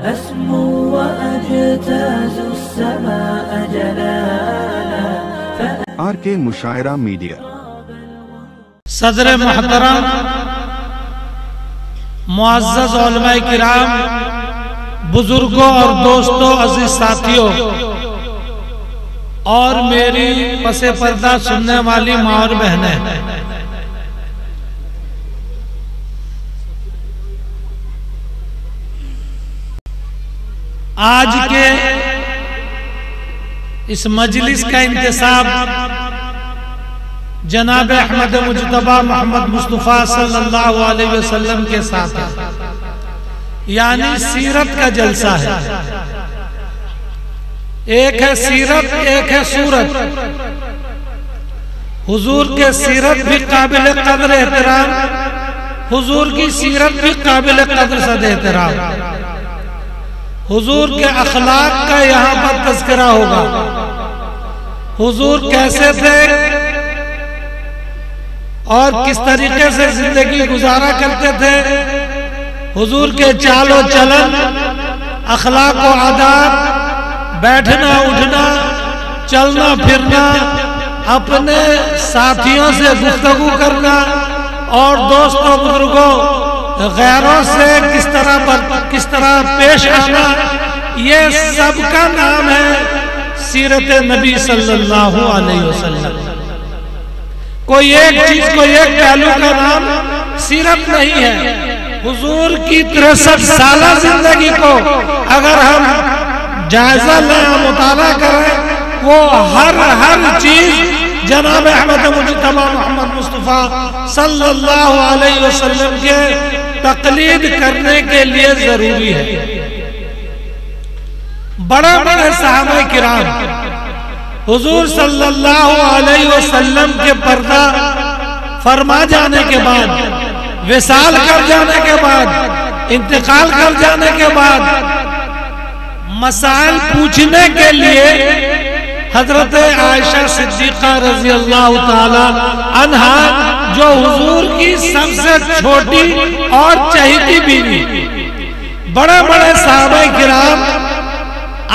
أسمو وأجتاز السماء جلالا RK مشاعرہ media. صدر محترم، معزز علماء کرام، بزرگوں اور دوستوں، عزیز ساتھیوں اور میری پس پردہ سننے والی ماں اور بہنیں، آج کے اس مجلس کا انتصاب جناب احمد مجتبی محمد مصطفیٰ صلی اللہ علیہ وسلم کے ساتھ ہے، یعنی سیرت کا جلسہ ہے۔ ایک ہے سیرت، ایک ہے صورت۔ حضور کے سیرت بھی قابل قدر احترام، حضور کی سیرت بھی قابل قدر صد احترام۔ حضور کے اخلاق کا یہاں پر تذکرہ ہوگا۔ حضور کیسے تھے اور کس طریقے سے زندگی گزارا کرتے تھے، حضور کے چال و چلن، اخلاق و آداب، بیٹھنا اٹھنا، چلنا پھرنا، اپنے ساتھیوں سے گفتگو کرنا اور دوستوں بزرگوں غیروں سے کس طرح پیش آنا، یہ سب کا نام ہے سیرت نبی صلی اللہ علیہ وسلم۔ کوئی ایک چیز، کوئی ایک پہلو کا نام سیرت نہیں ہے۔ حضور کی 63 سالہ زندگی کو اگر ہم جائزہ لیں، مطالعہ کریں، وہ ہر چیز جناب احمد مجتبی محمد مصطفیٰ صلی اللہ علیہ وسلم کے تقلید کرنے کے لیے ضروری ہے۔ بڑے بڑے صحابہ کرام حضور صلی اللہ علیہ وسلم کے پردہ فرما جانے کے بعد، وصال کر جانے کے بعد، انتقال کر جانے کے بعد، مسائل پوچھنے کے لیے حضرت عائشہ صدیقہ رضی اللہ تعالی عنہا، جو حضور کی سب سے چھوٹی اور چہیتی بیوی، بڑے بڑے صحابہ کرام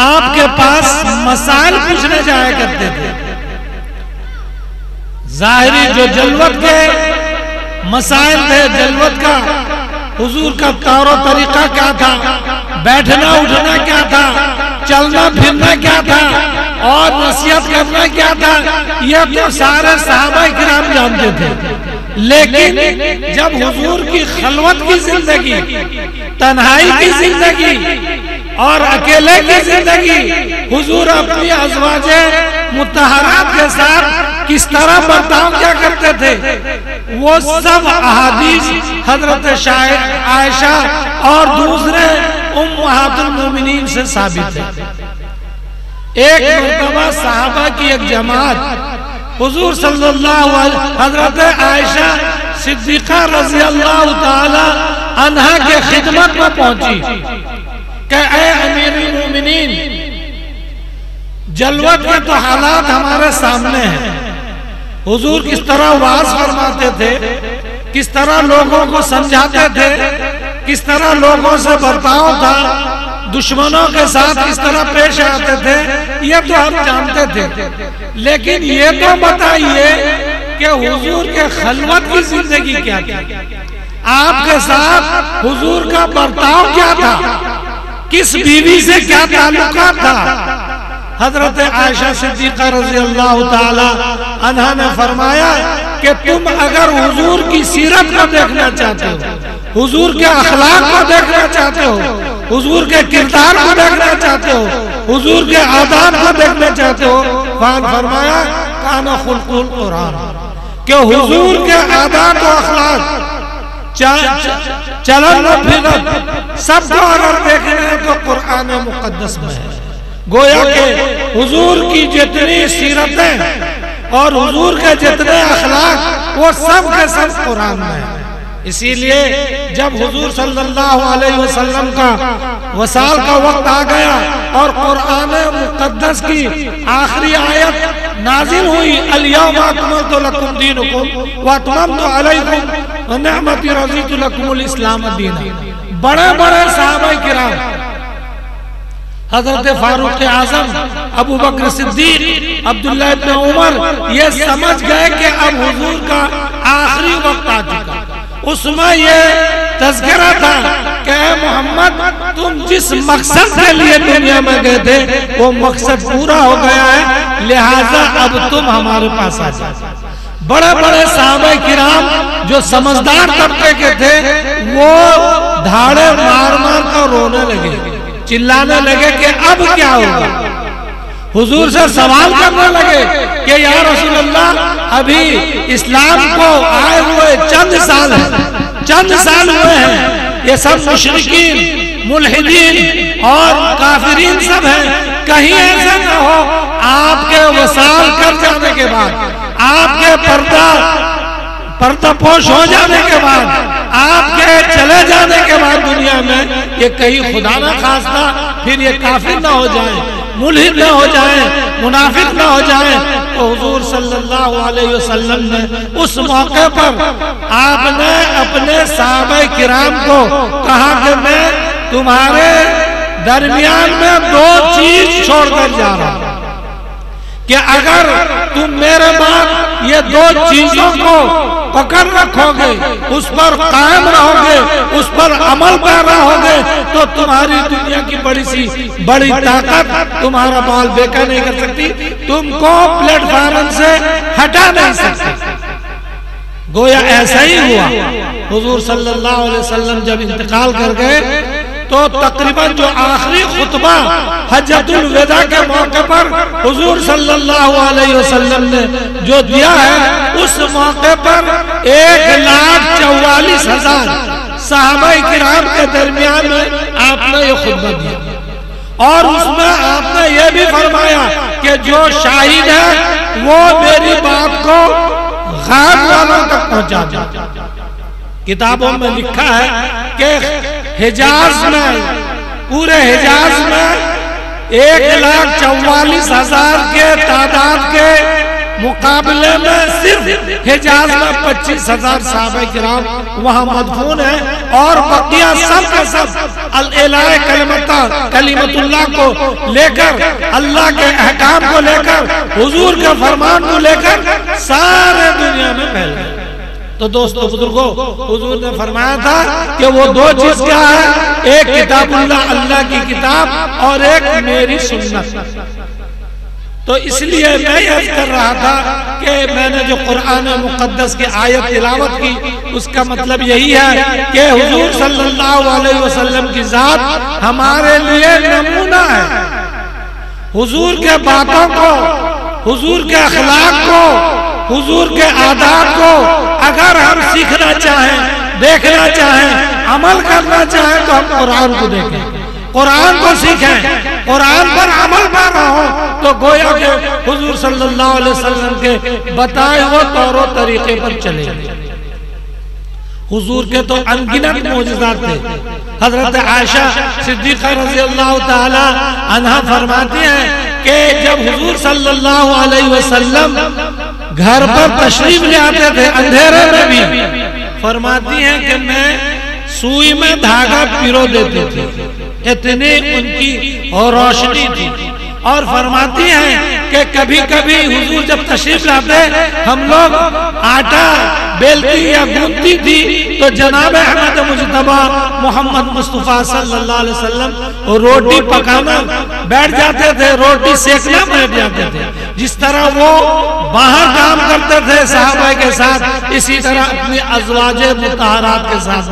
آپ کے پاس مسائل پوچھنے جایا کرتے تھے۔ ظاہری جو جلوت کے مسائل تھے، جلوت کا حضور کا طور و طریقہ کیا تھا، بیٹھنا اٹھنا کیا تھا، چلنا پھرنا کیا تھا اور نصیحت کرنا کیا تھا، یہ تو سارے صحابہ کرام جانتے تھے۔ لیکن جب حضور کی خلوت کی زندگی، تنہائی کی زندگی اور اکیلے کی زندگی، حضور اپنی ازواج مطہرات کے ساتھ کس طرح برتاؤ کیا کرتے تھے، وہ سب احادیث حضرت عائشہ اور دوسرے امہات المومنین سے ثابت ہے۔ ایک مرتبہ صحابہ کی ایک جماعت حضور صلی اللہ علیہ حضرت عائشہ صدیقہ رضی اللہ تعالی عنہا کے خدمت میں پہنچی کہ اے امیر المومنین، جلوت کے تو حالات ہمارے سامنے ہیں۔ حضور کس طرح وعظ فرماتے تھے، کس طرح لوگوں کو سمجھاتے تھے، کس طرح لوگوں سے برتاؤ تھا، دشمنوں کے ساتھ کس طرح پیش آتے تھے، یہ تو ہم جانتے تھے، لیکن یہ تو بتائیے کہ حضور کے خلوت کی زندگی کیا تھی، آپ کے ساتھ حضور کا برتاؤ کیا تھا، کس بیوی سے کیا تعلقات تھا۔ حضرت عائشہ صدیقہ رضی اللہ تعالی عنہا نے فرمایا کہ تم اگر حضور کی سیرت کو دیکھنا چاہتے ہو، حضور کے اخلاق کو دیکھنا چاہتے ہو، حضور کے کردار کو دیکھنا چاہتے ہو، حضور کے آداب کو دیکھنا چاہتے ہو، فرمایا کان خلق القرآن، کہ حضور کے آداب و اخلاق، چلن و پھرن سب کو اگر دیکھنا ہے تو قرآن مقدس میں ہے۔ گویا کہ حضور کی جتنی سیرتیں اور حضور کے جتنے اخلاق، وہ سب کے سب قرآن میں ہیں۔ اسی لیے جب حضور صلی اللہ علیہ وسلم کا وصال کا وقت آ گیا اور قرآن مقدس کی آخری آیت نازل ہوئی، الیوم اکملت لکم دینکم واتممت علیکم ونعمتی رضیت لکم الاسلام دینا، بڑے بڑے صحابہ کرام حضرت فاروق اعظم، ابو بکر صدیق، عبداللہ ابن عمر یہ سمجھ گئے کہ اب حضور کا آخری وقت آ چکا۔ اس میں یہ تذکرہ تھا کہ اے محمد تم جس مقصد کے لیے دنیا میں گئے تھے وہ مقصد پورا ہو گیا ہے، لہٰذا اب تم ہمارے پاس آ جاؤ۔ بڑے بڑے صحابہ کرام جو سمجھدار طبقے کے تھے وہ دھاڑے مار مار کر رونے لگے، چلانے لگے کہ اب کیا ہوگا۔ حضور سے سوال کرنے لگے کہ یا رسول اللہ ابھی اسلام کو آئے ہوئے چند سال ہوئے ہیں، یہ سب مشرکین، ملحدین اور کافرین سب ہیں، کہیں ایسا نہ ہو آپ کے وصال کر جانے کے بعد، آپ کے پردہ پوش ہو جانے کے بعد، آپ کے چلے جانے کے بعد دنیا میں یہ کہیں خدا نہ خواستہ پھر یہ کافر نہ ہو جائیں، ملحد نہ ہو جائیں، منافق نہ ہو جائیں۔ تو حضور صلی اللہ علیہ وسلم نے اس موقع پر آپ نے اپنے صحابہ کرام کو کہا کہ میں تمہارے درمیان میں دو چیز چھوڑ کر جا رہا ہوں کہ اگر تم میرے بعد یہ دو چیزوں کو پکڑ رکھو گے، اس پر قائم رہو گے، اس پر عمل پیرا ہوگے تو تمہاری دنیا کی بڑی طاقت تمہارا بال بیکا نہیں کر سکتی، تم کو پلیٹ فارم سے ہٹا نہیں سکتی۔ گویا ایسا ہی ہوا۔ حضور صلی اللہ علیہ وسلم جب انتقال کر گئے تو تقریباً جو آخری خطبہ حجۃ الوداع کے موقع پر حضور صلی اللہ علیہ وسلم نے جو دیا ہے، اس موقع پر 1,44,000 صحابہ کرام کے درمیان میں آپ نے یہ خطبہ دیا، اور اس میں آپ نے یہ بھی فرمایا کہ جو شاہد ہے وہ میری بات کو غائب والوں تک پہنچا دے۔ کتابوں میں لکھا ہے کہ حجاز میں، پورے حجاز میں 1,44,000 کے تعداد کے مقابلے میں صرف حجاز میں 25,000 صحابہ کرام وہاں مدفون ہیں، اور بقیہ سب کے سب الہ کلمت اللہ کو لے کر، اللہ کے احکام کو لے کر، حضور کے فرمان کو لے کر سارے دنیا میں پھیل گئے۔ تو دوستو بزرگوں، حضور نے فرمایا تھا کہ وہ دو چیز کیا ہے، ایک کتاب اللہ، اللہ کی کتاب، اور ایک میری سنت۔ تو اس لیے میں یہ کر رہا تھا کہ میں نے جو قرآن مقدس کی آیت تلاوت کی، اس کا مطلب یہی ہے کہ حضور صلی اللہ علیہ وسلم کی ذات ہمارے لیے نمونہ ہے۔ حضور کے باتوں کو، حضور کے اخلاق کو، حضور کے آداب کو اگر ہم سیکھنا چاہیں، دیکھنا چاہیں، عمل کرنا چاہیں تو ہم قرآن کو دیکھیں، قرآن کو سیکھیں، قرآن پر عمل پیرا ہو، تو گویا کہ حضور صلی اللہ علیہ وسلم کے بتائے ہوئے طور و طریقے پر چلے۔ حضور کے تو انگنت معجزات تھے۔ حضرت عائشہ صدیقہ رضی اللہ تعالی عنہا فرماتی ہیں کہ جب حضور صلی اللہ علیہ وسلم گھر پر تشریف لے آتے تھے اندھیرے میں بھی، فرماتی ہیں کہ میں سوئی میں دھاگا پیرو دیتے تھے، اتنی ان کی روشنی تھی۔ اور فرماتی ہیں کہ کبھی کبھی حضور جب تشریف لاتے ہم لوگ آٹا بیلتی یا گوندتی تھی تو جناب احمد مجتبی محمد مصطفیٰ صلی اللہ علیہ وسلم روٹی پکانا بیٹھ جاتے تھے، روٹی سیکنا بیٹھ جاتے تھے۔ جس طرح وہ باہر کام کرتے تھے صحابہ کے ساتھ، اسی طرح اپنی ازواج مطہرات کے ساتھ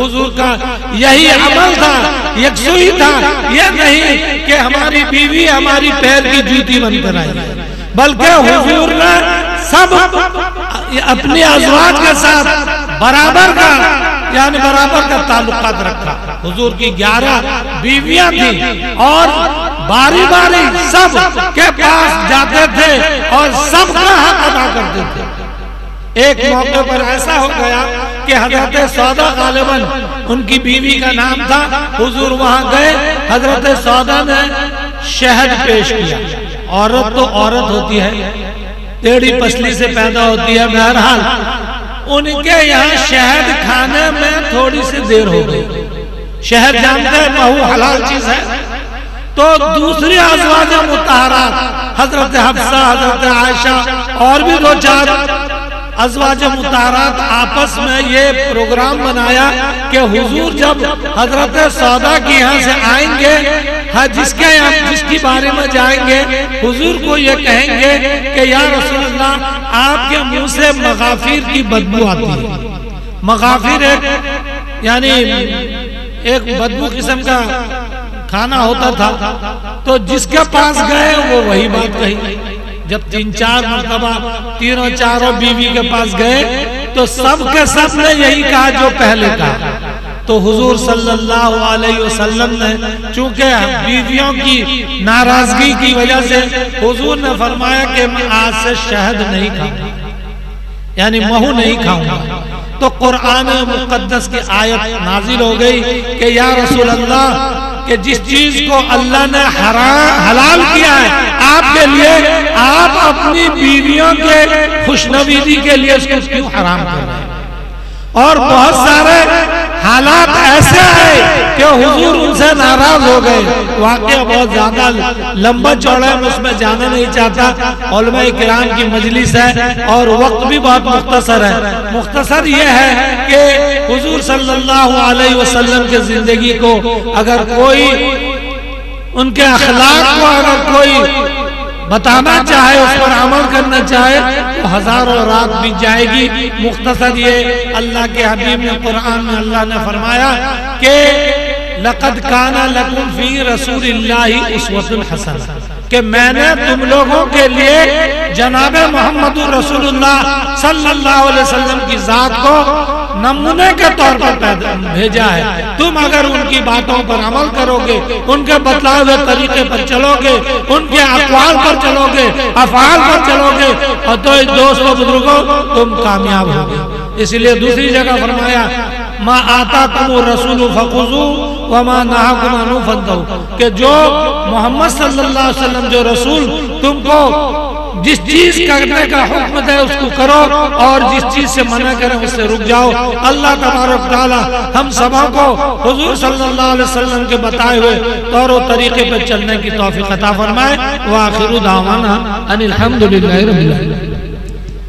حضور کا یہی عمل تھا، یکسوئی تھا۔ یہ نہیں کہ ہماری بیوی ہماری پیر کی جوتی بن کر آئی، بلکہ حضور نے سب اپنی ازواج کے ساتھ برابر کا تعلقات رکھا۔ حضور کی 11 بیویاں تھیں اور باری باری سب کے پاس جاتے تھے اور سب کا حق ادا کرتے تھے۔ ایک موقع پر ایسا ہو گیا کہ حضرت سودا غالباً ان کی بیوی کا نام تھا، حضور وہاں گئے، حضرت سودا نے شہد پیش کیا۔ عورت تو عورت ہوتی ہے، ٹیڑھی پسلی سے پیدا ہوتی ہے، بہرحال ان کے یہاں شہد کھانے میں تھوڑی سی دیر ہو گئی۔ شہد جانتے ہیں بہو حلال چیز ہے، تو دوسری ازواج مطہرات حضرت حفصہ، حضرت عائشہ اور بھی 2-4 ازواج مطہرات آپس میں یہ پروگرام بنایا کہ حضور جب حضرت سودا کی یہاں سے آئیں گے، جس کی بارے میں جائیں گے، حضور کو یہ کہیں گے کہ یا رسول اللہ آپ کے منہ سے مغافیر کی بدبو آتی ہے۔ مغافیر یعنی ایک بدبو قسم کا کھانا ہوتا تھا، تو جس کے پاس گئے وہ وہی بات کہی۔ جب 3-4 مرتبہ تینوں چاروں بیوی کے پاس گئے تو سب کے سب نے یہی کہا جو پہلے کہا۔ تو حضور صلی اللہ علیہ وسلم نے چونکہ بیویوں کی ناراضگی کی وجہ سے حضور نے فرمایا کہ میں آج سے شہد نہیں کھاؤں گا، یعنی مہو نہیں کھاؤں گا۔ تو قرآن مقدس کی آیت نازل ہو گئی کہ یا رسول اللہ کہ جس چیز کو اللہ نے حلال کیا ہے آپ کے لیے، آپ اپنی بیویوں کے خوشنویدی کے لیے اس کو کیوں حرام کر رہے ہیں؟ اور بہت سارے حالات ایسے ہیں کہ حضور ان سے ناراض ہو گئے۔ واقعہ بہت زیادہ لمبا چوڑا ہے، میں اس میں جانا نہیں چاہتا، علماء کرام کی مجلس ہے اور وقت بھی بہت مختصر ہے۔ مختصر یہ ہے کہ حضور صلی اللہ علیہ وسلم کے زندگی کو اگر کوئی ان کے اخلاق کو اگر کوئی بتانا چاہے، اس پر عمل کرنا چاہے تو ہزاروں رات بھی جائے گی۔ مختصر یہ اللہ کے حبیب نے قرآن میں اللہ نے فرمایا کہ لَقَدْ كَانَ لَكُمْ فِي رَسُولِ اللَّهِ أُسْوَةٌ حَسَنَةٌ، کہ میں نے تم لوگوں کے لیے جناب محمد رسول اللہ صلی اللہ علیہ وسلم کی ذات کو نمونے کے طور پر بھیجا ہے۔ تم اگر ان کی باتوں پر عمل کرو گے، ان کے بتلائے ہوئے طریقے پر چلو گے، ان کے اقوال پر چلو گے، افعال پر چلو گے، اور تو دوستو بزرگوں تم کامیاب ہوگے۔ اس لیے دوسری جگہ فرمایا ما آتاکم الرسول فخذوہ وما نہاکم عنہ فانتہوا، کہ جو محمد صلی اللہ علیہ وسلم جو رسول تم کو جس چیز کرنے کا حکم دے اس کو کرو، اور جس چیز سے منع کرے اس سے رک جاؤ۔ اللہ تبارک تعالی ہم سبوں کو حضور صلی اللہ علیہ وسلم کے بتائے ہوئے طور و طریقے پر چلنے کی توفیق عطا فرمائے۔ وآخر دعوانا ان الحمدللہ رب العالمین۔